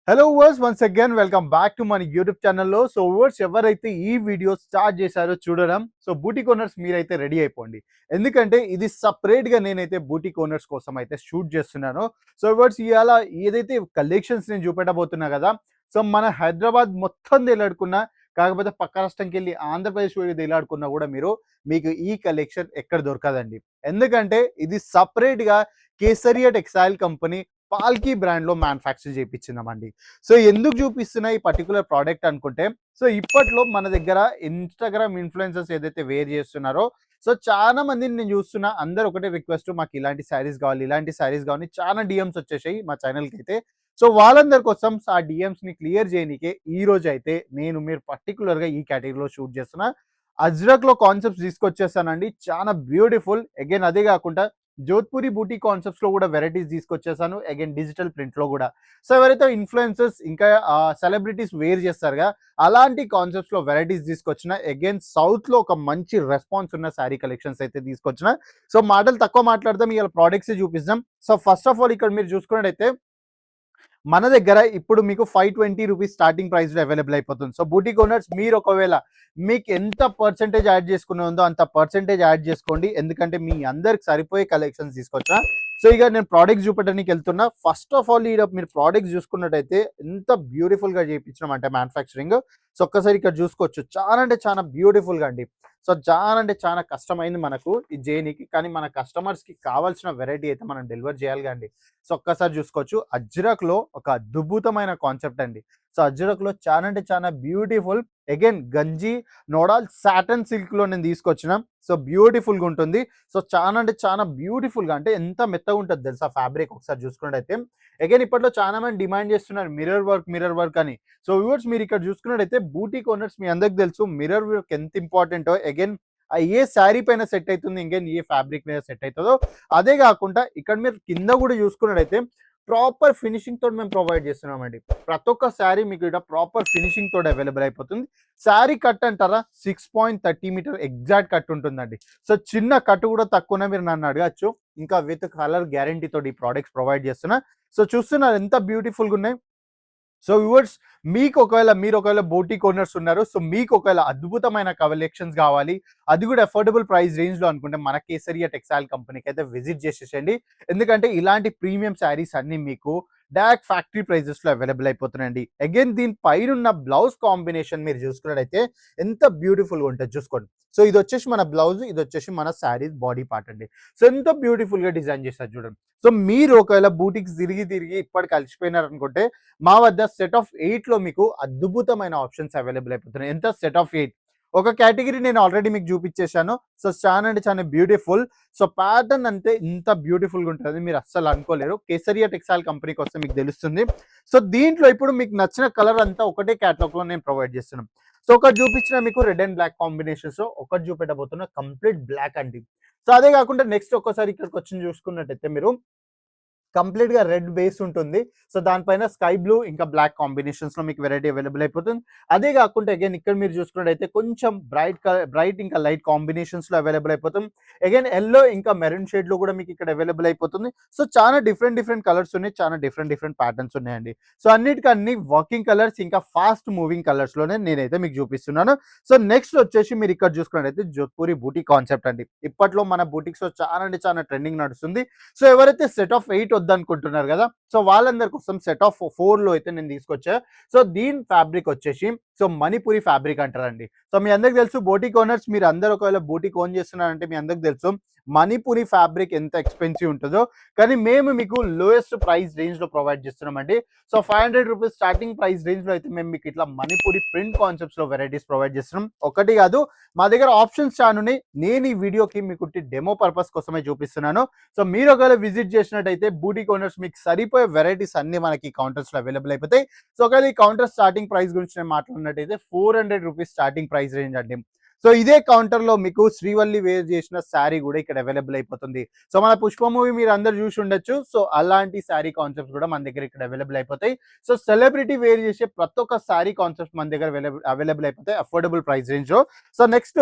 Hello వర్స్ once again welcome back to మన YouTube ఛానల్లో. సో వర్స్ ఎవరైతే ఈ వీడియో స్టార్ట్ చేశారో చూడడం, సో బూటీ ఓనర్స్ మీరైతే రెడీ అయిపోండి. ఎందుకంటే ఇది సపరేట్గా నేనైతే బూటీ ఓనర్స్ కోసం అయితే షూట్ చేస్తున్నాను. సో వర్స్ ఇవాళ ఏదైతే కలెక్షన్స్ నేను చూపెట్టబోతున్నా కదా, సో మన హైదరాబాద్ మొత్తం తేలాడుకున్నా, కాకపోతే పక్క రాష్ట్రంకి వెళ్ళి ఆంధ్రప్రదేశ్ తేలాడుకున్నా కూడా మీకు ఈ కలెక్షన్ ఎక్కడ దొరకదండి. ఎందుకంటే ఇది సపరేట్గా Kesariya textile company Palki brand లో మ్యానుఫ్యాక్చర్ చేయించిందామండి. సో ఎందుకు చూపిస్తున్నా ఈ పర్టికులర్ ప్రోడక్ట్ అనుకుంటే, సో ఇప్పట్లో మన దగ్గర ఇన్స్టాగ్రామ్ ఇన్ఫ్లుయెన్సర్స్ ఏదైతే వేర్ చేస్తున్నారో, సో చాలా మందిని నేను చూస్తున్నా, అందరు ఒకటే రిక్వెస్ట్, మాకు ఇలాంటి శారీస్ కావాలి, ఇలాంటి శారీస్ కావాలి, చాలా డిఎమ్స్ వచ్చేసాయి మా ఛానల్కి అయితే. సో వాళ్ళందరి కోసం ఆ డిఎమ్స్ ని క్లియర్ చేయనికే ఈ రోజు అయితే మీరు పర్టికులర్ గా ఈ కేటగిరీలో షూట్ చేస్తున్నా. అజ్రక్ లో కాన్సెప్ట్స్ తీసుకొచ్చేస్తానండి, చాలా బ్యూటిఫుల్. అగైన్ అదే కాకుండా జోధ్పూరి బూటీ కాన్సెప్ట్స్ లో కూడా వెరైటీస్ తీసుకొచ్చేసాను, అగైన్ డిజిటల్ ప్రింట్ లో కూడా. సో ఎవరైతే ఇన్ఫ్లుయెన్సర్స్ ఇంకా సెలబ్రిటీస్ వేర్ చేస్తారుగా, అలాంటి కాన్సెప్ట్స్ లో వెరైటీస్ తీసుకొచ్చిన, అగైన్ సౌత్ లో ఒక మంచి రెస్పాన్స్ ఉన్న శారీ కలెక్షన్స్ అయితే తీసుకొచ్చిన. సో మాటలు తక్కువ మాట్లాడదాం, ఇలా ప్రోడక్ట్స్ చూపిస్తాం. సో ఫస్ట్ ఆఫ్ ఆల్ ఇక్కడ మీరు చూసుకున్నట్టయితే మన దగ్గర ఇప్పుడు మీకు 520 రూపీస్ స్టార్టింగ్ ప్రైస్ లో అవైలబుల్ అయిపోతుంది. సో బూటీ ఓనర్స్ మీరు ఒకవేళ మీకు ఎంత పర్సెంటేజ్ యాడ్ చేసుకునే ఉందో అంత పర్సెంటేజ్ యాడ్ చేసుకోండి, ఎందుకంటే మీ అందరికి సరిపోయే కలెక్షన్స్ తీసుకొచ్చా. సో ఇక నేను ప్రోడక్ట్స్ చూపెట్టడానికి వెళ్తున్నా. ఫస్ట్ ఆఫ్ ఆల్ ఇక్కడ మీరు ప్రోడక్ట్స్ చూసుకున్నట్టయితే ఎంత బ్యూటిఫుల్ గా చేయించడం అంటే మ్యానుఫ్యాక్చరింగ్. సో ఒక్కసారి ఇక్కడ చూసుకోవచ్చు, చాలా అంటే చాలా బ్యూటిఫుల్ గా అండి. సో చాలా అంటే చాలా కష్టమైంది మనకు ఇది చేయనికి, కానీ మన కస్టమర్స్ కి కావాల్సిన వెరైటీ అయితే మనం డెలివర్ చేయాలి కండి. సో ఒక్కసారి చూసుకోవచ్చు, అజ్రక్ లో ఒక అద్భుతమైన కాన్సెప్ట్ అండి. సో అజ్రక్ లో చాలా అంటే చాలా బ్యూటిఫుల్, అగైన్ గంజి నోడాల్ సాటన్ సిల్క్ లో నేను తీసుకొచ్చిన. సో బ్యూటిఫుల్ గా ఉంటుంది. సో చాలా అంటే చాలా బ్యూటిఫుల్ గా, అంటే ఎంత మెత్తగా ఉంటుంది తెలుసా ఫ్యాబ్రిక్. ఒకసారి చూసుకున్నట్టయితే అగైన్ ఇప్పట్లో చాలా మంది డిమాండ్ చేస్తున్నారు మిర్రర్ వర్క్ అని. సో వ్యూవర్స్ మీరు ఇక్కడ చూసుకున్నట్టయితే బూటీ ఓనర్స్ మీ అందరికి తెలుసు మిర్రర్ వర్క్ ఎంత ఇంపార్టెంటో. అగైన్ ఏ శారీ పైన సెట్ అవుతుంది, ఇంకేం ఏ ఫ్యాబ్రిక్ మీద సెట్ అవుతుందో. అదే కాకుండా ఇక్కడ మీరు కింద కూడా చూసుకున్నట్టయితే ప్రాపర్ ఫినిషింగ్ తోటి మేము ప్రొవైడ్ చేస్తున్నామండి. ప్రతి ఒక్క శారీ మీకు ఇక్కడ ప్రాపర్ ఫినిషింగ్ తోటి అవైలబుల్ అయిపోతుంది. శారీ కట్ అంటారా, 6.30 మీటర్ ఎగ్జాక్ట్ కట్ ఉంటుందండి. సో చిన్న కట్ కూడా తక్కువనే మీరు నన్ను అడగచ్చు. ఇంకా విత్ కలర్ గ్యారంటీ తోటి ఈ ప్రోడక్ట్స్ ప్రొవైడ్ చేస్తున్నా. సో చూస్తున్నారు ఎంత బ్యూటిఫుల్గా ఉన్నాయి. సో వ్యూవర్స్ మీరు ఒకవేళ బూటీ ఓనర్స్ ఉన్నారు, సో మీకు ఒకవేళ అద్భుతమైన కలెక్షన్స్ కావాలి, అది కూడా అఫోర్డబుల్ ప్రైస్ రేంజ్ లో అనుకుంటే మన కేసరియా టెక్స్టైల్ కంపెనీకి అయితే విజిట్ చేసేసండి. ఎందుకంటే ఇలాంటి ప్రీమియం శారీస్ అన్ని మీకు డైరెక్ట్ ఫ్యాక్టరీ ప్రైజెస్ లో అవైలబుల్ అయిపోతున్నాయండి. అగైన్ దీని పైన ఉన్న బ్లౌజ్ కాంబినేషన్ మీరు చూసుకున్నట్టయితే ఎంత బ్యూటిఫుల్ గా ఉంటుంది చూసుకోండి. సో ఇది వచ్చేసి మన బ్లౌజ్, ఇది వచ్చేసి మన శారీ బాడీ పార్ట్ అండి. సో ఎంత బ్యూటిఫుల్ గా డిజైన్ చేస్తారు చూడండి. సో మీరు ఒకవేళ బూటిక్స్ తిరిగి ఇప్పటికి కలిసిపోయినారు అనుకుంటే, మా వద్ద సెట్ ఆఫ్ 8 లో మీకు అద్భుతమైన ఆప్షన్స్ అవైలబుల్ అయిపోతున్నాయి. ఎంత సెట్ ఆఫ్ 8, ఒక కేటగిరీ నేను ఆల్రెడీ మీకు చూపించేశాను. సో చాలా అంటే చాలా బ్యూటిఫుల్. సో ప్యాటర్న్ అంటే ఇంత బ్యూటిఫుల్ గా ఉంటుంది మీరు అస్సలు అనుకోలేరు. కేసరియా టెక్స్టైల్ కంపెనీకి వస్తే మీకు తెలుస్తుంది. సో దీంట్లో ఇప్పుడు మీకు నచ్చిన కలర్ అంతా ఒకటే క్యాటలాగ్ లో నేను ప్రొవైడ్ చేస్తున్నాను. సో ఒకటి చూపించిన మీకు రెడ్ అండ్ బ్లాక్ కాంబినేషన్స్, ఒకటి చూపెట్టబోతున్నా కంప్లీట్ బ్లాక్ అండి. సో అదే కాకుండా నెక్స్ట్ ఒక్కసారి ఇక్కడికి వచ్చి చూసుకున్నట్టయితే మీరు కంప్లీట్ గా రెడ్ బేస్ ఉంటుంది. సో దానిపైన స్కై బ్లూ ఇంకా బ్లాక్ కాంబినేషన్స్ లో మీకు వెరైటీ అవైలబుల్ అయిపోతుంది. అదే కాకుండా అగైన్ ఇక్కడ మీరు చూసుకున్నట్టయితే కొంచెం బ్రైట్ ఇంకా లైట్ కాంబినేషన్స్ లో అవైలబుల్ అయిపోతుంది. అగైన్ ఎల్లో ఇంకా మెరూన్ షేడ్ లో కూడా మీకు ఇక్కడ అవైలబుల్ అయిపోతుంది. సో చాలా డిఫరెంట్ కలర్స్ ఉన్నాయి, చాలా డిఫరెంట్ ప్యాటర్న్స్ ఉన్నాయండి. సో అన్నిటికన్నీ వర్కింగ్ కలర్స్ ఇంకా ఫాస్ట్ మూవింగ్ కలర్స్ లోనే నేనైతే మీకు చూపిస్తున్నాను. సో నెక్స్ట్ వచ్చేసి మీరు ఇక్కడ చూసుకున్నట్టయితే జోధ్పూరి బూటీ కాన్సెప్ట్ అండి. ఇప్పట్లో మన బూటిక్స్ లో చాలా అంటే చాలా ట్రెండింగ్ నడుస్తుంది. సో ఎవరైతే సెట్ ఆఫ్ 8 వద్దనుకుంటున్నారు కదా, సో వాళ్ళందరి కోసం సెట్ ఆఫ్ 4 లో అయితే నేను తీసుకొచ్చా. సో దీని ఫ్యాబ్రిక్ వచ్చేసి సో మణిపురి ఫ్యాబ్రిక్ అంటారండి. సో మీ అందరికి తెలుసు బూటిక్ ఓనర్స్ మీరు అందరు ఒకవేళ బూటిక్ ఓన్ చేస్తున్నారంటే మీ అందరికి తెలుసు మణిపురి ఫ్యాబ్రిక్ ఎంత ఎక్స్పెన్సివ్ ఉంటుందో, కానీ మేము మీకు లోయెస్ట్ ప్రైస్ రేంజ్ లో ప్రొవైడ్ చేస్తున్నామండి. So 500 rupees starting price range లో అయితే మేము మీకు ఇట్లా మణిపురి ప్రింట్ కాన్సెప్ట్స్ లో వెరైటీస్ ప్రొవైడ్ చేస్తున్నాం. ఒకటి కాదు, మా దగ్గర ఆప్షన్స్ చానున్నాయి. నేను ఈ వీడియోకి మీకు డెమో పర్పస్ కోసమే చూపిస్తున్నాను. సో మీరు ఒకవేళ విజిట్ చేసినట్టయితే బూటిక్ ఓనర్స్ మీకు సరిపోయే వెరైటీస్ అన్ని మనకి కౌంటర్స్ లో అవైలబుల్ అయిపోతాయి. సో ఒకవేళ ఈ కౌంటర్ స్టార్టింగ్ ప్రైస్ గురించి నేను మాట్లాడినట్టయితే 400 రూపీస్ స్టార్టింగ్ ప్రైస్ రేంజ్ అండి. సో ఇదే కౌంటర్ లో మీకు శ్రీవల్లి వేర్ చేసిన శారీ కూడా ఇక్కడ అవైలబుల్ అయిపోతుంది. సో మన పుష్ప మూవీ మీరు అందరు చూసి ఉండొచ్చు. సో అలాంటి శారీ కాన్సెప్ట్స్ కూడా మన దగ్గర ఇక్కడ అవైలబుల్ అయిపోతాయి. సో సెలబ్రిటీ వేర్ చేసే ప్రతి ఒక్క శారీ కాన్సెప్ట్స్ మన దగ్గర అవైలబుల్ అయిపోతాయి అఫోర్డబుల్ ప్రైస్ రేంజ్ లో. So next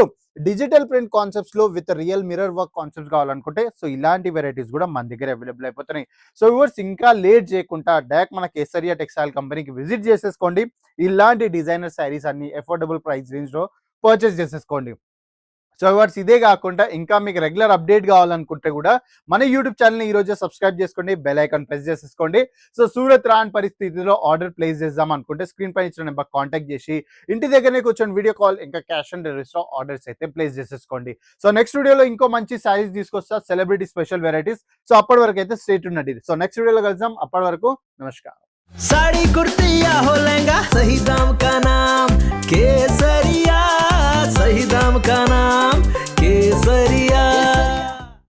digital print concepts లో with real mirror work concepts కావాలనుకుంటే సో ఇలాంటి వెరైటీస్ కూడా మన దగ్గర అవైలబుల్ అయిపోతున్నాయి. సో వ్యూవర్స్ ఇంకా లేట్ చేయకుండా డైరెక్ట్ మన కేసరియా టెక్స్టైల్ కంపెనీకి విజిట్ చేసేసుకోండి. ఇలాంటి డిజైనర్ శారీస్ అన్ని అఫోర్డబుల్ ప్రైస్ రేంజ్ లో పర్చేస్ చేసేసుకోండి. సో వ్యూవర్స్ ఇదే కాకుండా ఇంకా మీకు రెగ్యులర్ అప్డేట్ కావాలనుకుంటే కూడా మన యూట్యూబ్ ఛానల్ని ఈ రోజే సబ్స్క్రైబ్ చేసుకోండి, బెల్ ఐకాన్ ప్రెస్ చేసేసుకోండి. సో సూరత్ రాని పరిస్థితిలో ఆర్డర్ ప్లేస్ చేద్దాం అనుకుంటే స్క్రీన్ పైన ఇచ్చిన నెంబర్ కాంటాక్ట్ చేసి ఇంటి దగ్గరనే కూర్చొని వీడియో కాల్ ఇంకా క్యాష్ ఆన్ డెలివరీస్ లో ఆర్డర్స్ అయితే ప్లేస్ చేసేసుకోండి. సో నెక్స్ట్ వీడియోలో ఇంకో మంచి శారీస్ తీసుకొస్తా, సెలబ్రిటీ స్పెషల్ వెరైటీస్. సో అప్పటి వరకు అయితే స్టేట్ ఉండండి. సో నెక్స్ట్ వీడియోలో కలుద్దాం. అప్పటి వరకు నమస్కారం. साड़ी कुर्ती या हो लहंगा, सही दाम का नाम केसरिया, सही दाम का नाम